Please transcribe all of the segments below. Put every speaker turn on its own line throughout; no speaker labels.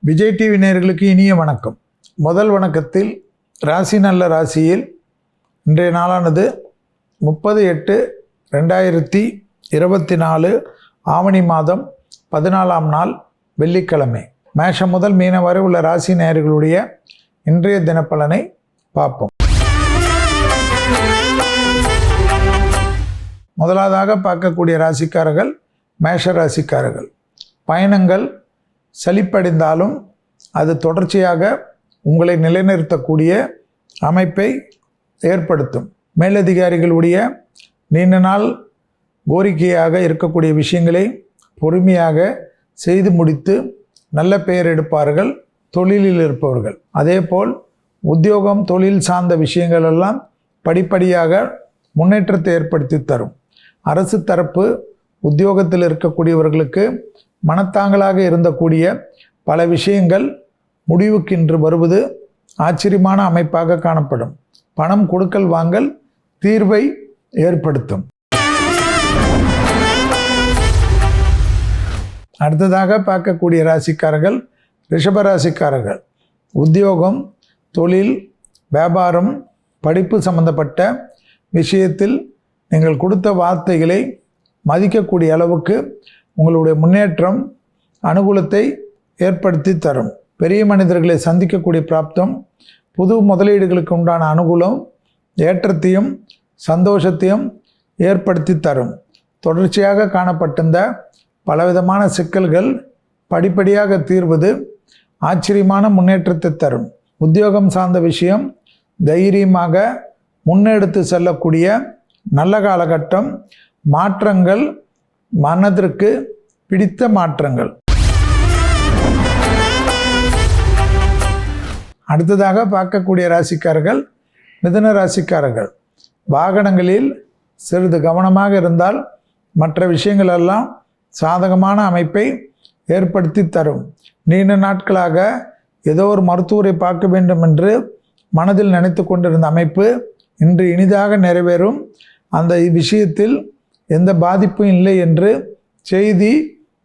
Vijay TV நேயர்களுக்கு இனிய வணக்கம். முதல் வணக்கத்தில் ராசி நல்ல ராசியில் இன்றைய நாளானது 30/8/2024 ஆவணி மாதம் 14ஆம் நாள் வெள்ளிக்கிழமை. மேஷம் முதல் மீனம் வரை உள்ள ராசி நேயர்களுடைய இன்றைய தினப்பலனை பார்ப்போம். முதலாவதாக பார்க்கக்கூடிய ராசிக்காரர்கள் மேஷ ராசிக்காரர்கள். பயணங்கள் சலிப்படைந்தாலும் அது தொடர்ச்சியாக உங்களை நிலைநிறுத்தக்கூடிய அமைப்பை ஏற்படுத்தும். மேலதிகாரிகளுடைய நீண்ட நாள் கோரிக்கையாக இருக்கக்கூடிய விஷயங்களை பொறுமையாக செய்து முடித்து நல்ல பெயர் எடுப்பார்கள் தொழிலில் இருப்பவர்கள். அதேபோல் உத்தியோகம் தொழில் சார்ந்த விஷயங்கள் எல்லாம் படிப்படியாக முன்னேற்றத்தை ஏற்படுத்தி தரும். அரசு தரப்பு உத்தியோகத்தில் இருக்கக்கூடியவர்களுக்கு மனத்தாங்களாக இருந்தக்கூடிய பல விஷயங்கள் முடிவுக்கு இன்று வருவது ஆச்சரியமான அமைப்பாக காணப்படும். பணம் கொடுக்கல் வாங்கல் தீர்வை ஏற்படுத்தும். அடுத்ததாக பார்க்கக்கூடிய ராசிக்காரர்கள் ரிஷபராசிக்காரர்கள். உத்தியோகம் தொழில் வியாபாரம் படிப்பு சம்பந்தப்பட்ட விஷயத்தில் நீங்கள் கொடுத்த வார்த்தைகளை மதிக்கக்கூடிய அளவுக்கு உங்களுடைய முன்னேற்றம் அனுகூலத்தை ஏற்படுத்தி தரும். பெரிய மனிதர்களை சந்திக்கக்கூடிய பிராப்தம், புது முதலீடுகளுக்கு உண்டான அனுகூலம் ஏற்றத்தையும் சந்தோஷத்தையும் ஏற்படுத்தி தரும். தொடர்ச்சியாக காணப்பட்டிருந்த பலவிதமான சிக்கல்கள் படிப்படியாக தீர்வது ஆச்சரியமான முன்னேற்றத்தை தரும். உத்தியோகம் சார்ந்த விஷயம் தைரியமாக முன்னெடுத்து செல்லக்கூடிய நல்ல காலகட்டம். மாற்றங்கள் மனதிற்கு பிடித்த மாற்றங்கள். அடுத்ததாக பார்க்கக்கூடிய ராசிக்காரர்கள் மிதுன ராசிக்காரர்கள். வாகனங்களில் சிறிது கவனமாக இருந்தால் மற்ற விஷயங்கள் எல்லாம் சாதகமான அமைப்பை ஏற்படுத்தி தரும். நீண்ட நாட்களாக ஏதோ ஒரு மருத்துவரை பார்க்க வேண்டும் என்று மனதில் நினைத்து கொண்டிருந்த அமைப்பு இன்று இனிதாக நிறைவேறும். அந்த விஷயத்தில் எந்த பாதிப்பும் இல்லை என்று செய்தி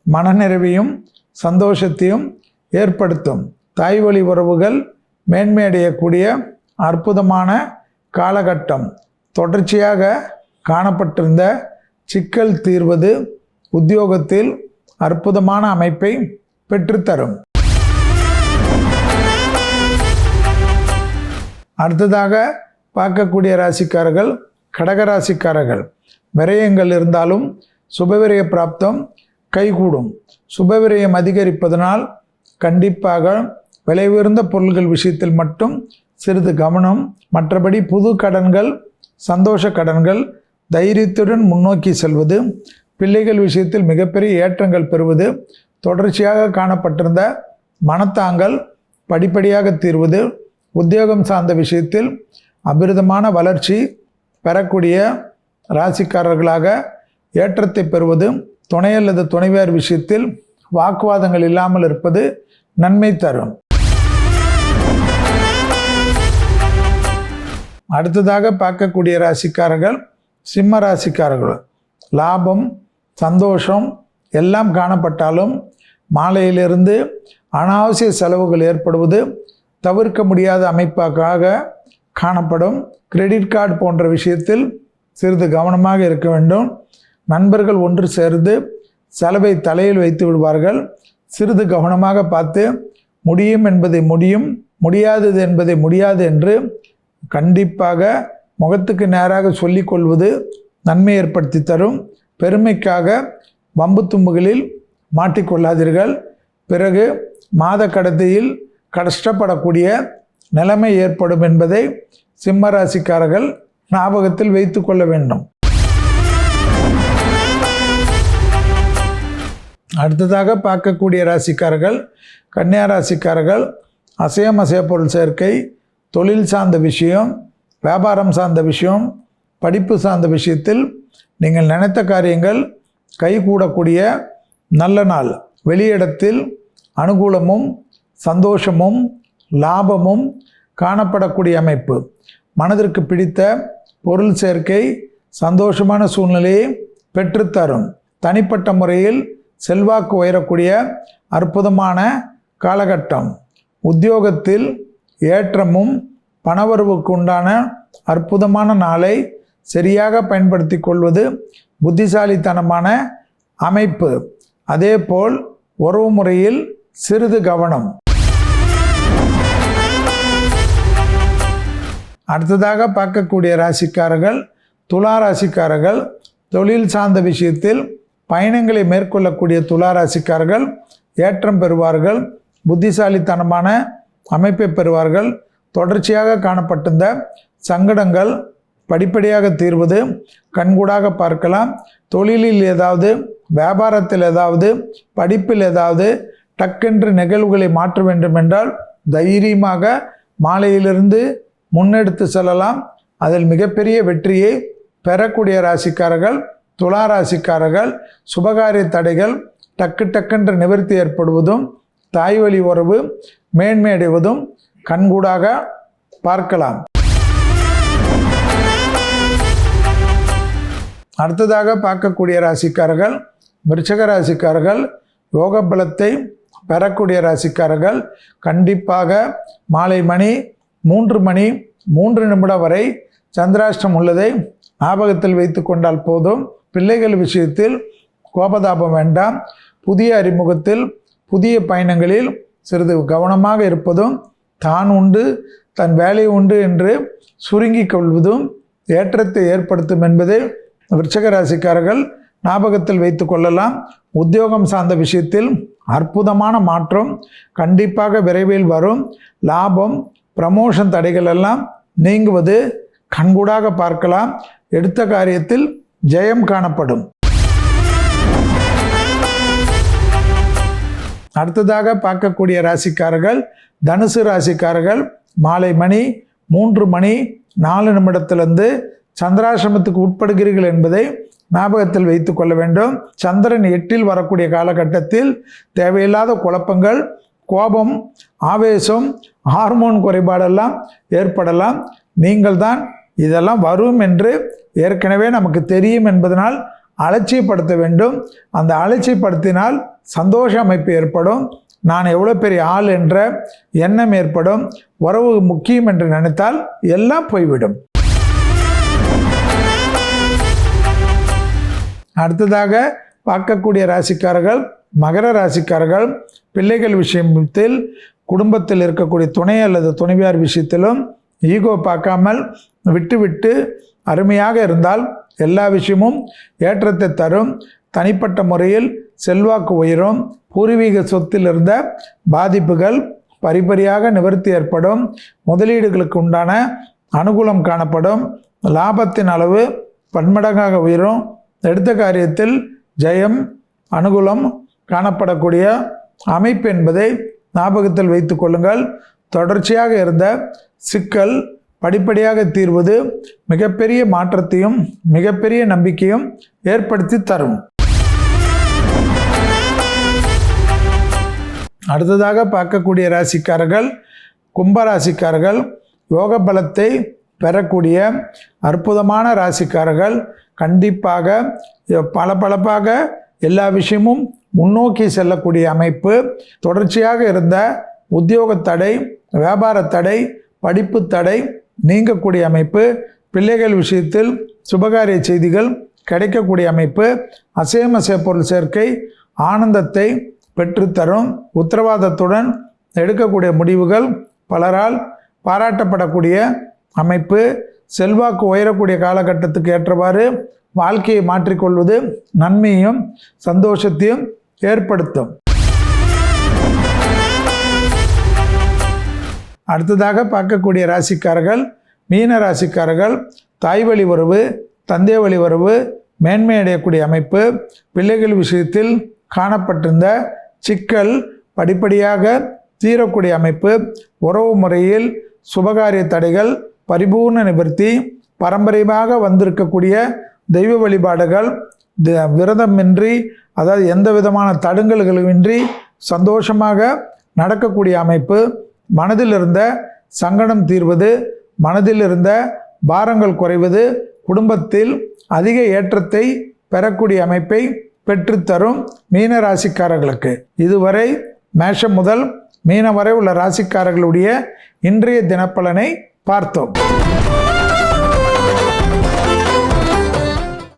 மனநிறைவையும் சந்தோஷத்தையும் ஏற்படுத்தும். தாய் வழி உறவுகள் மேன்மையடையக்கூடிய அற்புதமான காலகட்டம். தொடர்ச்சியாக காணப்பட்டிருந்த சிக்கல் தீர்வது உத்தியோகத்தில் அற்புதமான அமைப்பை பெற்றுத்தரும். அடுத்ததாக பார்க்கக்கூடிய ராசிக்காரர்கள் கடகராசிக்காரர்கள். விரயங்கள் இருந்தாலும் சுபவிரய பிராப்தம் கைகூடும். சுபவிரயம் அதிகரிப்பதனால் கண்டிப்பாக விலை உயர்ந்த பொருள்கள் விஷயத்தில் மட்டும் சிறிது கவனம். மற்றபடி புது கடன்கள் சந்தோஷ கடன்கள் தைரியத்துடன் முன்னோக்கி செல்வது, பிள்ளைகள் விஷயத்தில் மிகப்பெரிய ஏற்றங்கள் பெறுவது, தொடர்ச்சியாக காணப்பட்டிருந்த மனத்தாங்கல் படிப்படியாக தீர்வது, உத்தியோகம் சார்ந்த விஷயத்தில் அபிரிதமான வளர்ச்சி பெறக்கூடிய ராசிக்காரர்களாக ஏற்றத்தை பெறுவது, துணை அல்லது துணைவியார் விஷயத்தில் வாக்குவாதங்கள் இல்லாமல் இருப்பது நன்மை தரும். அடுத்ததாக பார்க்கக்கூடிய ராசிக்காரர்கள் சிம்ம ராசிக்காரர்கள். லாபம் சந்தோஷம் எல்லாம் காணப்பட்டாலும் மாலையிலிருந்து அனாவசிய செலவுகள் ஏற்படுவது தவிர்க்க முடியாத அமைப்பாக காணப்படும். கிரெடிட் கார்டு போன்ற விஷயத்தில் சிறிது கவனமாக இருக்க வேண்டும். நண்பர்கள் ஒன்று சேர்ந்து செலவை தலையில் வைத்து விடுவார்கள். சிறிது கவனமாக பார்த்து முடியும் என்பதை முடியும், முடியாதது என்பதை முடியாது என்று கண்டிப்பாக முகத்துக்கு நேராக சொல்லிக் கொள்வது நன்மை ஏற்படுத்தி தரும். பெருமைக்காக வம்பு தும்புகளில் மாட்டிக்கொள்ளாதீர்கள். பிறகு மாத கடைசியில் கஷ்டப்படக்கூடிய நிலைமை ஏற்படும் என்பதை சிம்ம ராசிக்காரர்கள் ஞாபகத்தில் வைத்து கொள்ள வேண்டும். அடுத்ததாக பார்க்கக்கூடிய ராசிக்காரர்கள் கன்னியா ராசிக்காரர்கள். அசையம் அசைய பொருள் சேர்க்கை, தொழில் சார்ந்த விஷயம், வியாபாரம் சார்ந்த விஷயம், படிப்பு சார்ந்த விஷயத்தில் நீங்கள் நினைத்த காரியங்கள் கைகூடக்கூடிய நல்ல நாள். வெளியிடத்தில் அனுகூலமும் சந்தோஷமும் லாபமும் காணப்படக்கூடிய அமைப்பு. மனதிற்கு பிடித்த பொருள் சேர்க்கை சந்தோஷமான சூழ்நிலையை பெற்றுத்தரும். தனிப்பட்ட முறையில் செல்வாக்கு உயரக்கூடிய அற்புதமான காலகட்டம். உத்தியோகத்தில் ஏற்றமும் பணவரவுக்கு உண்டான அற்புதமான நாளை சரியாக பயன்படுத்தி கொள்வது புத்திசாலித்தனமான அமைப்பு. அதேபோல் உறவு முறையில் சிறிது கவனம். அடுத்ததாக பார்க்கக்கூடிய ராசிக்காரர்கள் துலா ராசிக்காரர்கள். தொழில் சார்ந்த விஷயத்தில் பயணங்களை மேற்கொள்ளக்கூடிய துலா ராசிக்காரர்கள் ஏற்றம் பெறுவார்கள். புத்திசாலித்தனமான அமைப்பை பெறுவார்கள். தொடர்ச்சியாக காணப்பட்டிருந்த சங்கடங்கள் படிப்படியாக தீர்வது கண்கூடாக பார்க்கலாம். தொழிலில் ஏதாவது, வியாபாரத்தில் ஏதாவது, படிப்பில் ஏதாவது டக்கென்று நிகழ்வுகளை மாற்ற வேண்டும் என்றால் தைரியமாக மாலையிலிருந்து முன்னெடுத்து செல்லலாம். அதில் மிகப்பெரிய வெற்றியை பெறக்கூடிய ராசிக்காரர்கள் துலா ராசிக்காரர்கள். சுபகாரிய தடைகள் டக்கென்று நிவர்த்தி ஏற்படுவதும் தாய் வழி உறவு மேன்மையடைவதும் கண்கூடாக பார்க்கலாம். அடுத்ததாக பார்க்கக்கூடிய ராசிக்காரர்கள் விருச்சிக ராசிக்காரர்கள். யோக பலத்தை பெறக்கூடிய ராசிக்காரர்கள். கண்டிப்பாக மாலை மணி 3:03 வரை சந்திராஷ்டம் உள்ளதை ஞாபகத்தில் வைத்து கொண்டால் போதும். பிள்ளைகள் விஷயத்தில் கோபதாபம் வேண்டாம். புதிய அறிமுகத்தில், புதிய பயணங்களில் சிறிது கவனமாக இருப்பதும், தான் உண்டு தன் வேலை உண்டு என்று சுருங்கிக் கொள்வதும் ஏற்றத்தை ஏற்படுத்தும் என்பதை விருச்சிக ராசிக்காரர்கள் ஞாபகத்தில் வைத்து கொள்ளலாம். உத்தியோகம் சார்ந்த விஷயத்தில் அற்புதமான மாற்றம் கண்டிப்பாக விரைவில் வரும். லாபம், ப்ரமோஷன் தடைகள் எல்லாம் நீங்குவது கண்கூடாக பார்க்கலாம். எடுத்த காரியத்தில் ஜெயம் காணப்படும். அடுத்ததாக பார்க்கக்கூடிய ராசிக்காரர்கள் தனுசு ராசிக்காரர்கள். மாலை மணி 3:04 சந்திராசிரமத்துக்கு உட்படுகிறீர்கள் என்பதை ஞாபகத்தில் வைத்து கொள்ள வேண்டும். சந்திரன் 8 வரக்கூடிய காலகட்டத்தில் தேவையில்லாத குழப்பங்கள், கோபம், ஆவேசம், ஹார்மோன் குறைபாடெல்லாம் ஏற்படலாம். நீங்கள் தான் இதெல்லாம் வரும் என்று ஏற்கனவே நமக்கு தெரியும் என்பதனால் அலட்சியப்படுத்த வேண்டும். அந்த அலட்சியப்படுத்தினால் சந்தோஷ அமைப்பு ஏற்படும். நான் எவ்வளோ பெரிய ஆள் என்ற எண்ணம் ஏற்படும். உறவு முக்கியம் என்று நினைத்தால் எல்லாம் போய்விடும். அடுத்ததாக பார்க்கக்கூடிய ராசிக்காரர்கள் மகர ராசிக்காரர்கள். பிள்ளைகள் விஷயத்தில், குடும்பத்தில் இருக்கக்கூடிய துணை அல்லது துணைவியார் விஷயத்திலும் ஈகோ பார்க்காமல் விட்டு அருமையாக இருந்தால் எல்லா விஷயமும் ஏற்றத்தை தரும். தனிப்பட்ட முறையில் செல்வாக்கு உயரும். பூர்வீக சொத்தில் இருந்த பாதிப்புகள் பரிபரியாக நிவர்த்தி ஏற்படும். முதலீடுகளுக்கு உண்டான அனுகூலம் காணப்படும். லாபத்தின் அளவு பன்மடங்காக உயரும். எடுத்த காரியத்தில் ஜெயம், அனுகூலம் காணப்படக்கூடிய அமைப்பு என்பதை ஞாபகத்தில் வைத்து கொள்ளுங்கள். தொடர்ச்சியாக இருந்த சிக்கல் படிப்படியாக தீர்வது மிகப்பெரிய மாற்றத்தையும் மிகப்பெரிய நம்பிக்கையும் ஏற்படுத்தி தரும். அடுத்ததாக பார்க்கக்கூடிய ராசிக்காரர்கள் கும்பராசிக்காரர்கள். யோக பலத்தை பெறக்கூடிய அற்புதமான ராசிக்காரர்கள். கண்டிப்பாக பளபளப்பாக எல்லா விஷயமும் முன்னோக்கி செல்லக்கூடிய அமைப்பு. தொடர்ச்சியாக இருந்த உத்தியோக தடை, வியாபார தடை, படிப்பு தடை நீங்கக்கூடிய அமைப்பு. பிள்ளைகள் விஷயத்தில் சுபகாரிய செய்திகள் கிடைக்கக்கூடிய அமைப்பு. அசைமசை பொருள் சேர்க்கை ஆனந்தத்தை பெற்றுத்தரும். உத்தரவாதத்துடன் எடுக்கக்கூடிய முடிவுகள் பலரால் பாராட்டப்படக்கூடிய அமைப்பு. செல்வாக்கு உயரக்கூடிய காலகட்டத்துக்கு ஏற்றவாறு வாழ்க்கையை மாற்றிக்கொள்வது நன்மையும் சந்தோஷத்தையும் ஏற்படுத்தும். அடுத்ததாக பார்க்கக்கூடிய ராசிக்காரர்கள் மீன ராசிக்காரர்கள். தாய் வழி உறவு, தந்தை வழி உறவு மேன்மை அடையக்கூடிய அமைப்பு. பிள்ளைகள் விஷயத்தில் காணப்பட்டிருந்த சிக்கல் படிப்படியாக தீரக்கூடிய அமைப்பு. உறவு முறையில் சுபகாரிய தடைகள் பரிபூர்ண நிவர்த்தி. பாரம்பரியமாக வந்திருக்கக்கூடிய தெய்வ வழிபாடுகள் விரதமின்றி, அதாவது எந்த விதமான தடுங்கல்களுமின்றி சந்தோஷமாக நடக்கக்கூடிய அமைப்பு. மனதில் இருந்த சங்கடம் தீர்வது, மனதில் இருந்த பாரங்கள் குறைவது, குடும்பத்தில் அதிக ஏற்றத்தை பெறக்கூடிய அமைப்பை பெற்றுத்தரும் மீன ராசிக்காரர்களுக்கு. இதுவரை மேஷம் முதல் மீனம் வரை உள்ள ராசிக்காரர்களுடைய இன்றைய தினப்பலனை பார்த்தோம்.